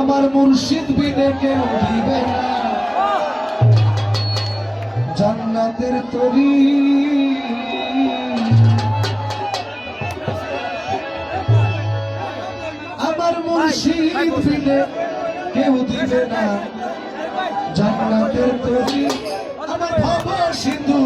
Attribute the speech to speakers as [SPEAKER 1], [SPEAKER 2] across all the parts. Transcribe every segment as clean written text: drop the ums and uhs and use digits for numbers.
[SPEAKER 1] আমার মুর্শিদ বিনে কেউ দিবে না জান্নাতের তরি। আমার মুর্শিদ বিনে কেউ দিবে না জান্নাতের তরি। আমার ভব সিন্ধু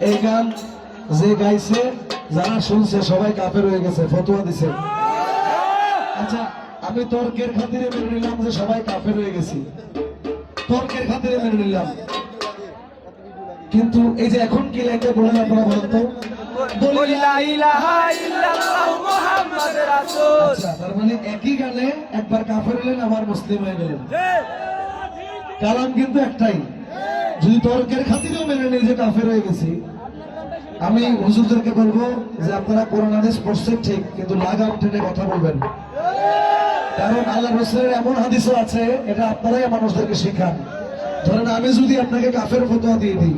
[SPEAKER 1] এই গান যে গাইছে যারা শুনছে সবাই কাফের হয়ে গেছে, ফতোয়া দিছে। আচ্ছা আমি তর্কের খাতিরে মেনে নিলাম যে সবাই কাফের হয়ে গেছি, তর্কের খাতিরে মেনে নিলাম, কিন্তু এই যে এখন কি লাইনটা বলেন আপনারা বলেন তো? আচ্ছা তার মানে একই গানে একবার কাফের হলেন আবার মুসলিম হয়ে গেলেন, কালাম কিন্তু একটাই। যদি তর্কের খাতিরেও মেনে নেই যে কাফের হয়ে গেছি, আমি হুজুরদেরকে বলবো যে আপনারা কোরআন হাদিস পড়ছেন ঠিক, কিন্তু লাগাম টেনে কথা বলবেন, কারণ আল্লাহ রাসূলের এমন হাদিসও আছে এটা আপনারাই মানুষদেরকে শিখান। ধরেন আমি যদি আপনাকে কাফের ফতোয়া দিয়ে দিই,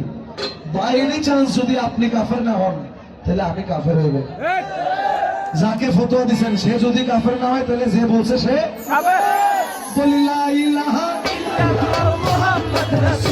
[SPEAKER 1] বাই এনি চান্স যদি আপনি কাফের না হন তাহলে আমি কাফের হয়ে যাব। যাকে ফতোয়া দিচ্ছেন সে যদি কাফের না হয় তাহলে যে বলছে সে কাফের। লা ইলাহা ইল্লাল্লাহু মুহাম্মাদুর রাসূলুল্লাহ।